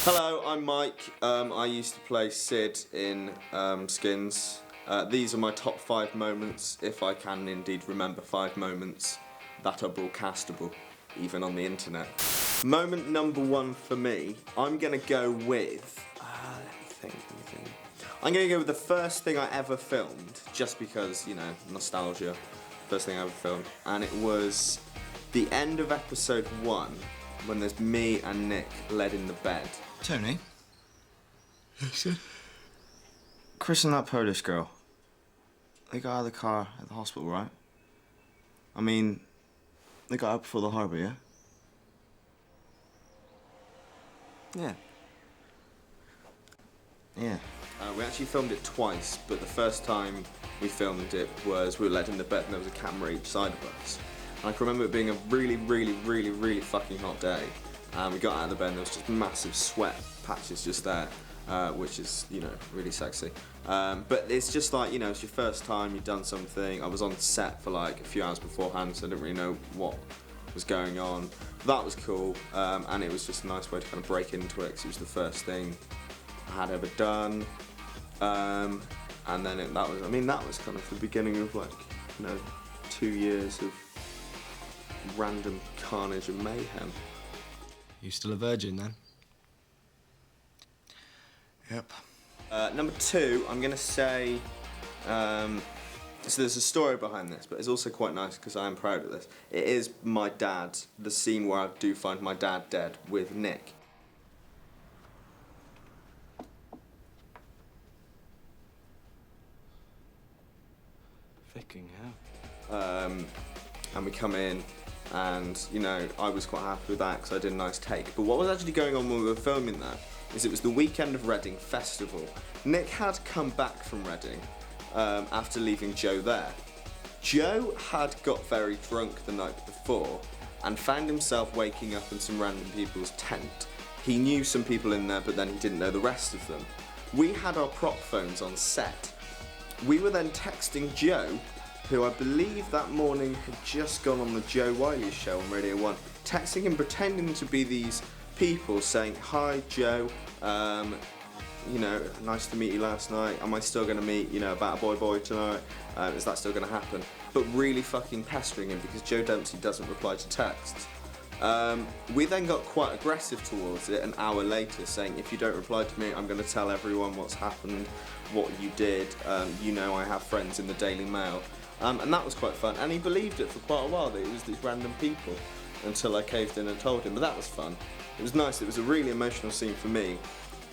Hello, I'm Mike. I used to play Sid in Skins. These are my top 5 moments, if I can indeed remember 5 moments that are broadcastable, even on the internet. Moment number 1 for me, I'm gonna go with, let me think. I'm gonna go with the first thing I ever filmed, just because, you know, nostalgia. First thing I ever filmed, and it was the end of episode 1, when there's me and Nick led in the bed. Tony? Yes, sir? Chris and that Polish girl, they got out of the car at the hospital, right? I mean, they got out before the harbour, yeah? Yeah. Yeah. We actually filmed it twice, but the first time we filmed it was we were led in the bed and there was a camera each side of us. And I can remember it being a really fucking hot day. And we got out of the bed and there was just massive sweat patches just there, which is, you know, really sexy. But it's just like, you know, it's your first time, you've done something. I was on set for like a few hours beforehand, so I didn't really know what was going on. That was cool, and it was just a nice way to kind of break into it, because it was the first thing I had ever done. And then that was kind of the beginning of, like, you know, 2 years of random carnage and mayhem. You still a virgin then? Yep. Number 2, I'm gonna say, so there's a story behind this, but it's also quite nice because I am proud of this. It is my dad, the scene where I do find my dad dead with Nick. Fucking hell. And we come in, and, you know, I was quite happy with that because I did a nice take. But what was actually going on when we were filming that is it was the weekend of Reading Festival. Nick had come back from Reading after leaving Joe there. Joe had got very drunk the night before and found himself waking up in some random people's tent. He knew some people in there, but then he didn't know the rest of them. We had our prop phones on set. We were then texting Joe, who I believe that morning had just gone on the Joe Wiley show on Radio 1, texting him, pretending to be these people, saying, "Hi Joe, you know, nice to meet you last night. Am I still going to meet, you know, About a Boy tonight? Is that still going to happen?" But really fucking pestering him because Joe Dempsey doesn't reply to texts. We then got quite aggressive towards it an hour later, saying, "If you don't reply to me, I'm going to tell everyone what's happened, what you did. You know, I have friends in the Daily Mail." And that was quite fun, and he believed it for quite a while, that it was these random people, until I caved in and told him, but that was fun. It was nice, it was a really emotional scene for me,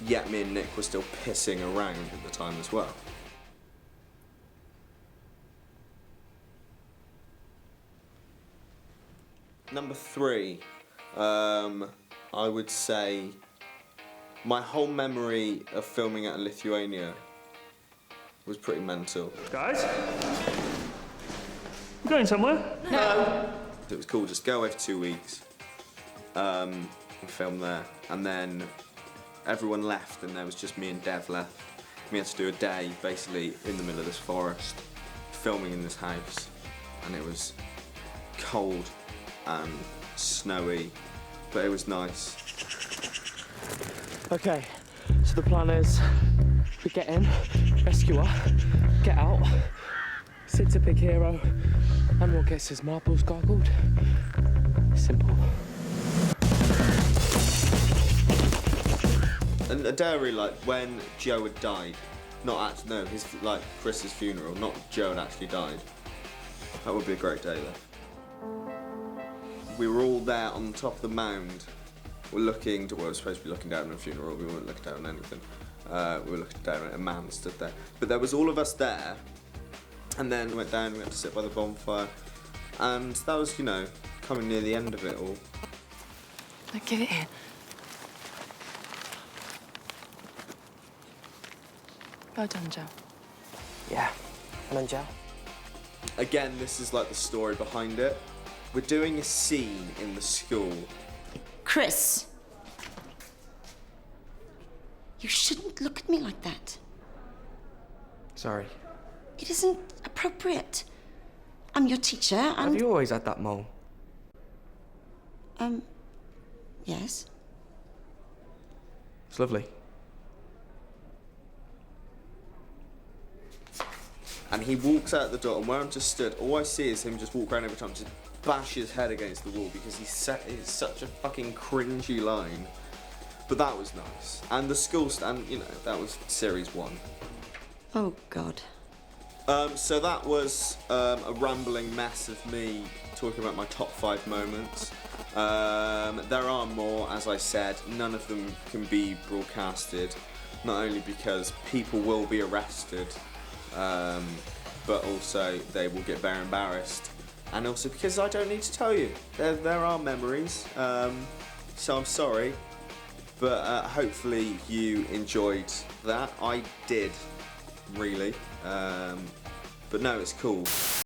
yet me and Nick were still pissing around at the time as well. Number 3, I would say my whole memory of filming at Lithuania was pretty mental. Guys? You going somewhere? No. It was cool, just go away for 2 weeks and film there. And then everyone left and there was just me and Dev left. We had to do a day basically in the middle of this forest, filming in this house. And it was cold and snowy, but it was nice. Okay, so the plan is we get in, rescue her, get out, Sid's a big hero, and what gets his marbles gargled. Simple. And a day I really liked when Joe had died. Not actually, no, Chris's funeral, not Joe had actually died. That would be a great day though. We were all there on top of the mound. We're looking, we were supposed to be looking down on a funeral, we weren't looking down on anything. We were looking down at a man stood there. But there was all of us there, and then we went down, we had to sit by the bonfire, and that was, you know, coming near the end of it all. Now give it here. Well done, Joe. Yeah, and then Joe. Again, this is like the story behind it. We're doing a scene in the school. Chris, you shouldn't look at me like that. Sorry. It isn't appropriate. I'm your teacher, and... Have you always had that mole? Yes. It's lovely. And he walks out the door, and where I'm just stood, all I see is him just walk around every time, just bash his head against the wall because it's such a fucking cringy line. But that was nice. And the school stand, you know, that was series 1. Oh, God. So that was a rambling mess of me talking about my top 5 moments. There are more, as I said. None of them can be broadcasted, not only because people will be arrested, but also they will get very embarrassed, and also because I don't need to tell you. There are memories, so I'm sorry, but hopefully you enjoyed that. I did, really, but no, it's cool.